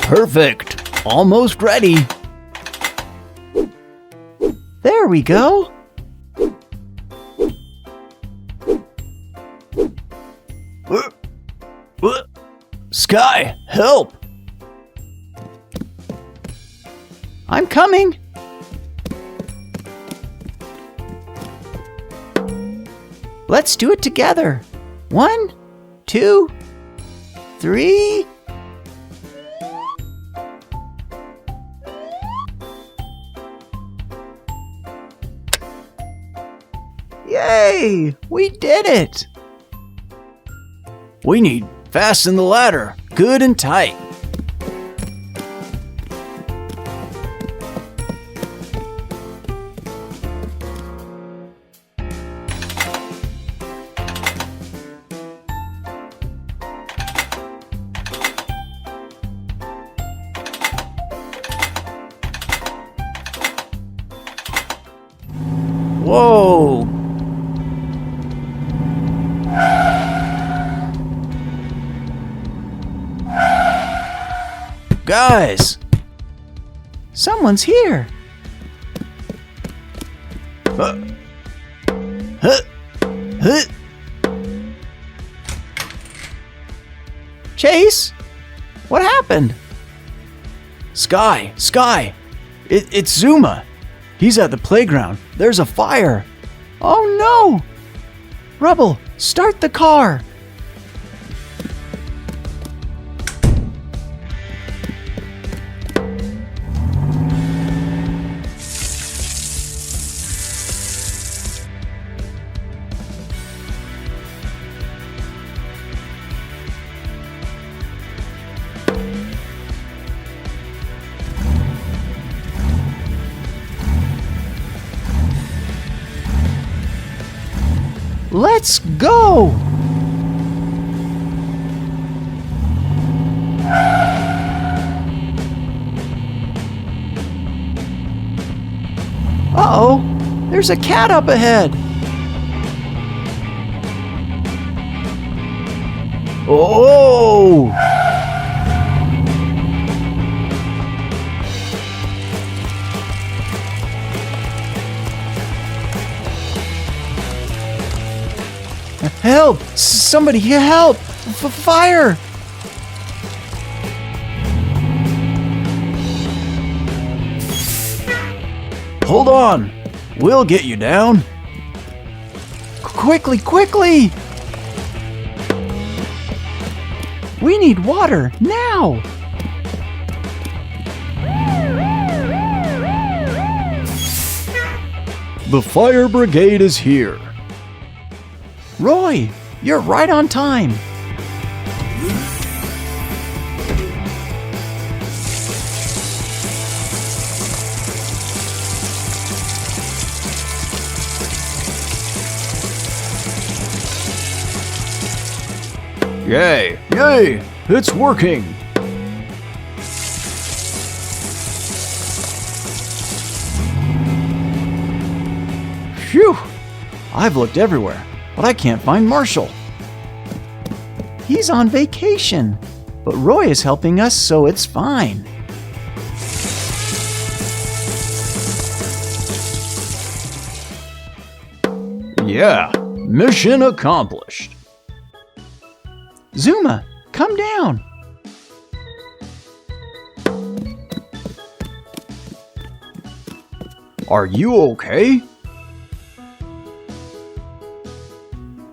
Perfect. Almost ready. There we go. Sky, help! I'm coming. Let's do it together. 1, 2, 3. Yay! We did it! We need fasten the ladder, good and tight. Whoa! Guys! Someone's here. Huh. Huh. Chase? What happened? Sky! It's Zuma! He's at the playground. There's a fire. Oh no! Rubble, start the car. Let's go! Uh-oh, there's a cat up ahead. Oh! Help! Somebody help! Fire! Hold on! We'll get you down. Quickly! We need water, now! The fire brigade is here. Roy, you're right on time. Yay! It's working! Phew! I've looked everywhere, but I can't find Marshall. He's on vacation, but Roy is helping us, so it's fine. Yeah, mission accomplished. Zuma, come down. Are you okay?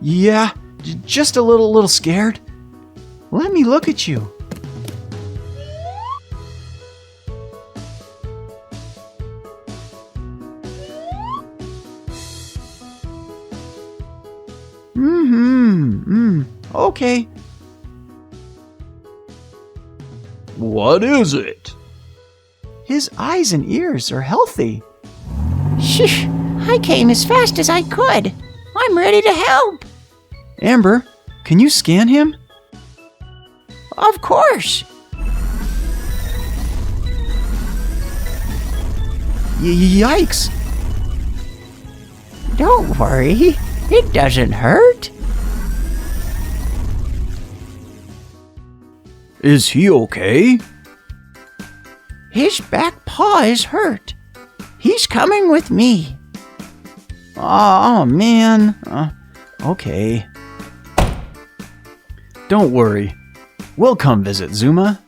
Yeah, just a little scared. Let me look at you. Okay. What is it? His eyes and ears are healthy. Shh! I came as fast as I could. I'm ready to help. Amber, can you scan him? Of course. Yikes! Don't worry. It doesn't hurt. Is he okay? His back paw is hurt. He's coming with me. Oh, man. Okay. Don't worry. We'll come visit Zuma.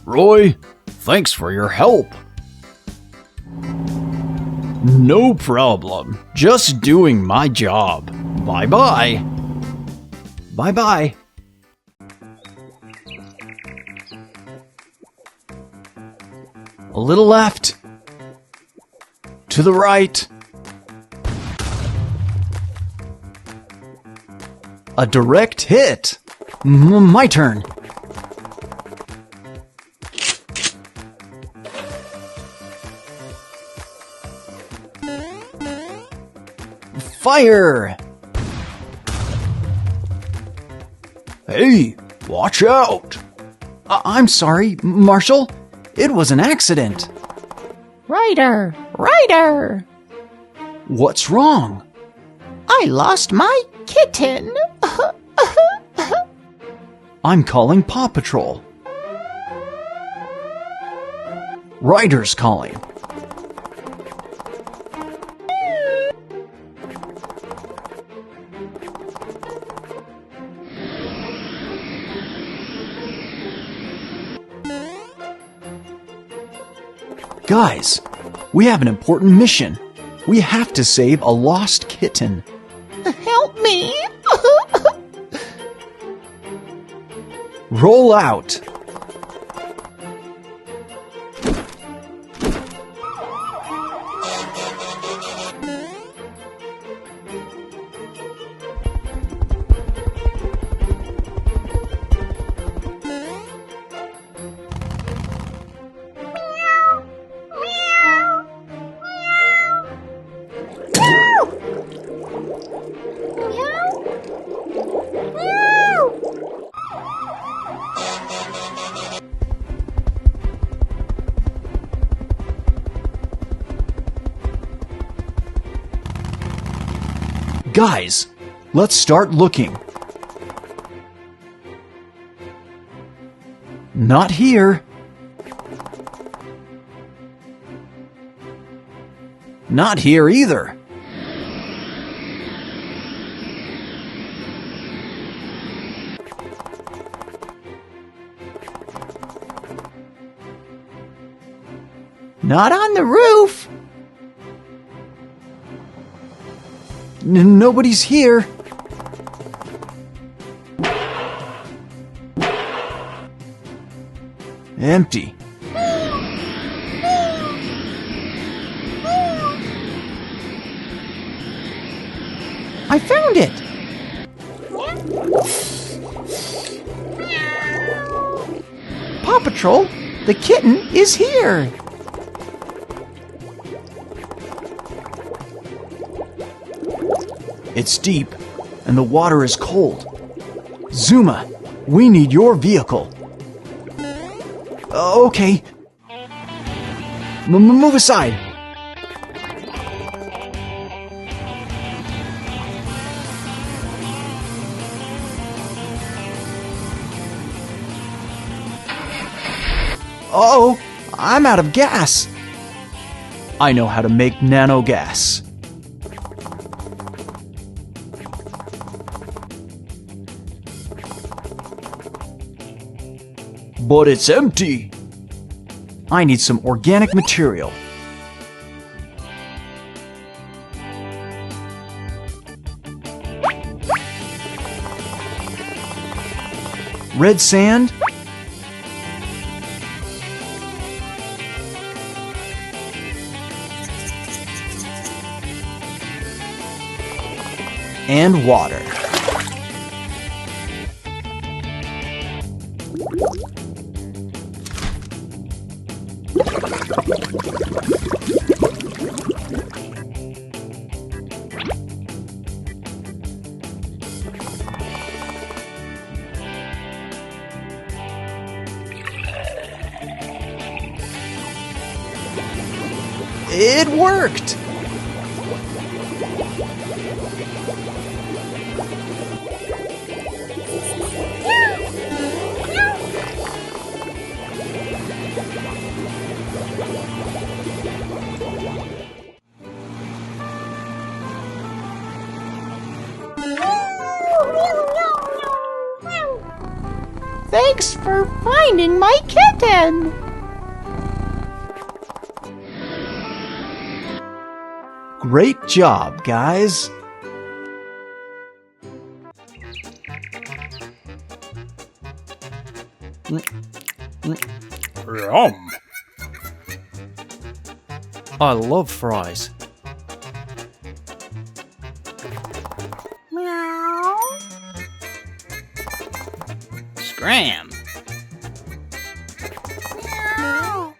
Roy, thanks for your help. No problem. Just doing my job. Bye-bye. Bye-bye. A little left. To the right. A direct hit. My turn. Fire! Hey, watch out! I'm sorry, Marshall. It was an accident. Ryder! Ryder! What's wrong? I lost my kitten. I'm calling Paw Patrol. Ryder's calling. Guys, we have an important mission. We have to save a lost kitten. Help me! Roll out. Guys, let's start looking. Not here. Not here either. Not on the roof. Nobody's here. Empty. I found it. Paw Patrol, the kitten is here. It's deep, and the water is cold. Zuma, we need your vehicle. Okay. Move aside. Uh-oh, I'm out of gas. I know how to make nano gas. But it's empty. I need some organic material. Red sand. And water. It worked! Thanks for finding my kitten. Great job, guys. Yum. I love fries. Meow. Scram! Meow.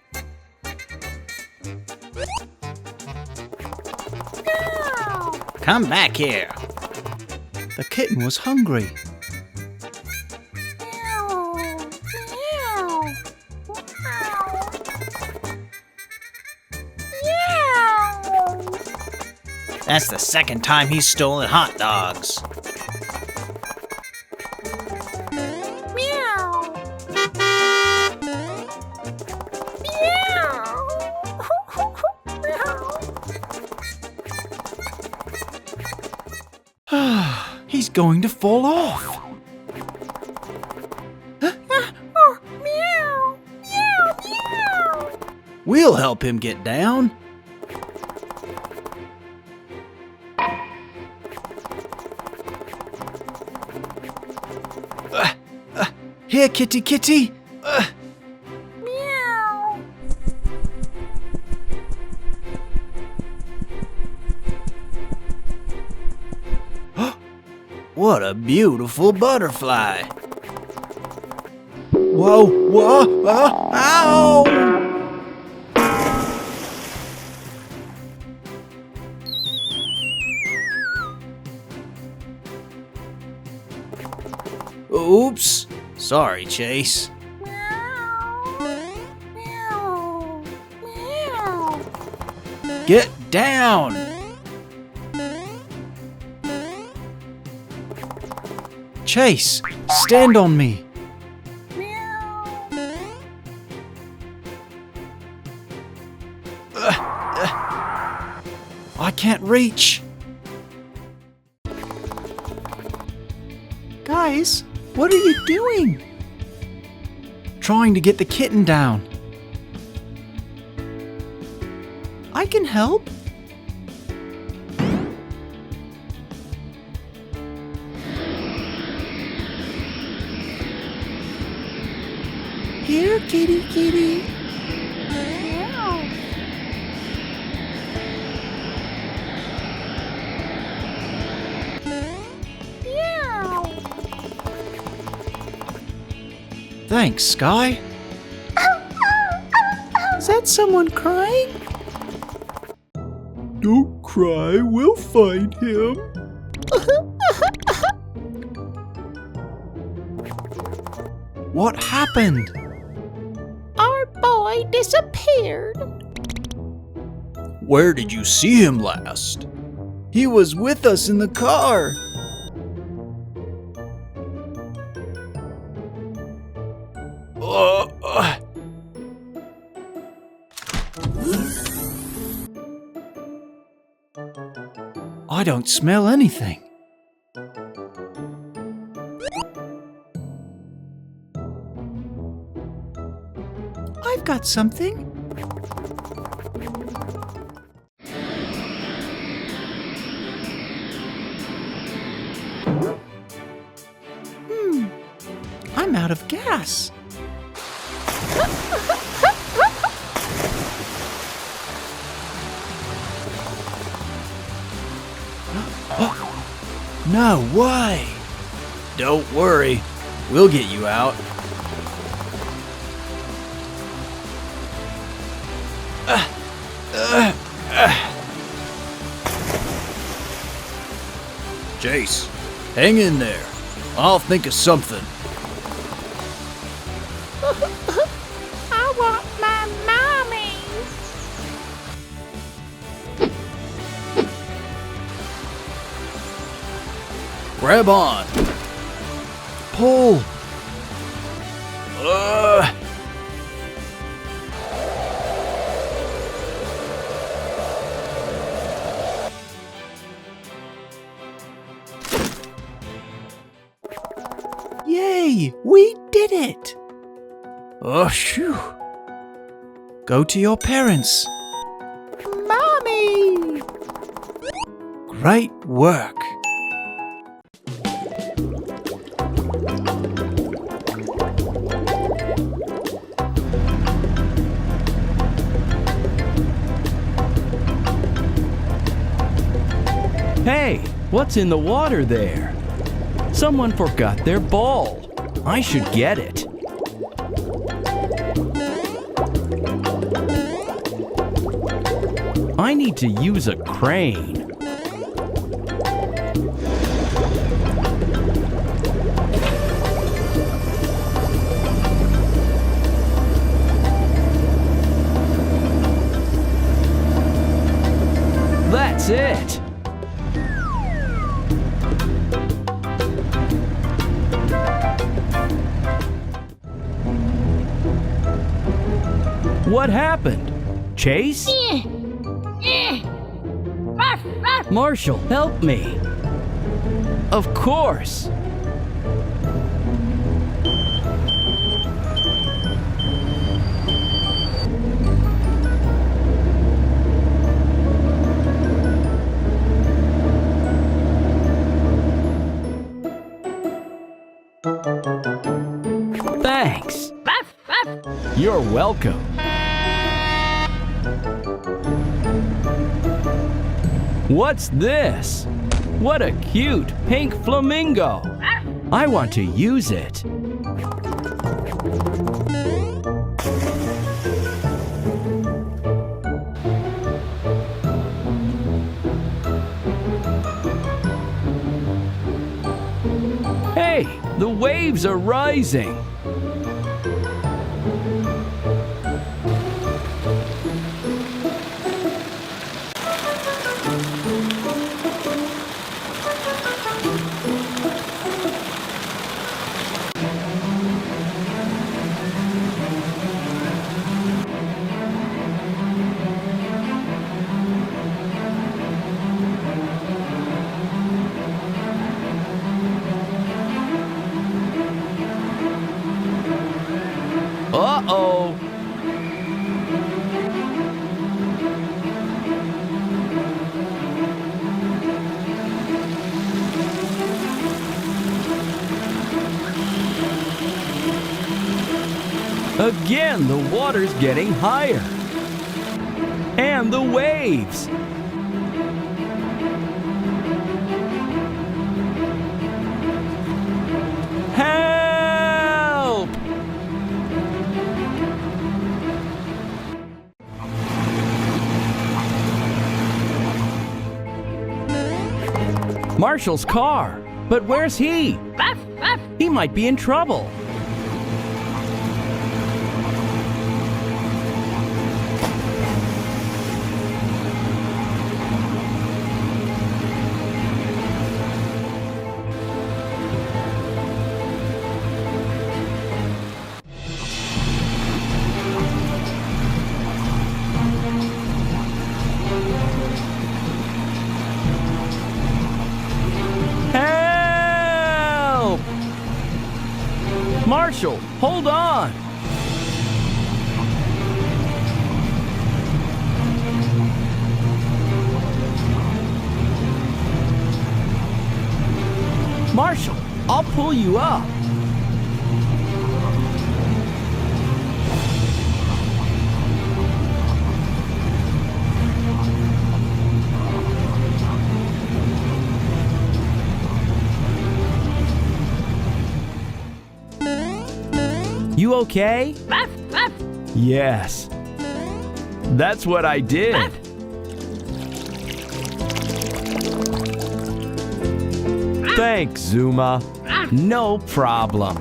Meow. Come back here. The kitten was hungry. Meow. Meow. Meow. That's the second time he's stolen hot dogs. Meow. Meow. He's going to fall off. Oh, meow. Meow. Meow. We'll help him get down. Here, kitty, kitty. Meow. What a beautiful butterfly. Whoa, whoa, ow! Oops. Sorry, Chase. Meow. Meow. Meow. Get down! Chase, stand on me. Meow. I can't reach. Guys, what are you doing? Trying to get the kitten down. I can help. Here, kitty, kitty. Meow. Meow. Thanks, Sky. Is that someone crying? Don't cry, we'll find him. What happened? Our boy disappeared. Where did you see him last? He was with us in the car. I don't smell anything. I've got something. I'm out of gas. No way! Don't worry, we'll get you out. Jace, hang in there. I'll think of something. I want my mommy. Grab on. Pull. Yay! Yay! We did it! Oh, phew. Go to your parents. Mommy! Great work. Hey, what's in the water there? Someone forgot their ball. I should get it. I need to use a crane. That's it. What happened? Chase? Marshall, help me. Of course. Thanks. You're welcome. What's this? What a cute pink flamingo. I want to use it. Hey, the waves are rising. Uh-oh. Again, the water's getting higher. And the waves. Help! Marshall's car. But where's he? He might be in trouble. Help! Marshall, hold on! Marshall, I'll pull you up. You okay? Yes. That's what I did. Thanks, Zuma. No problem.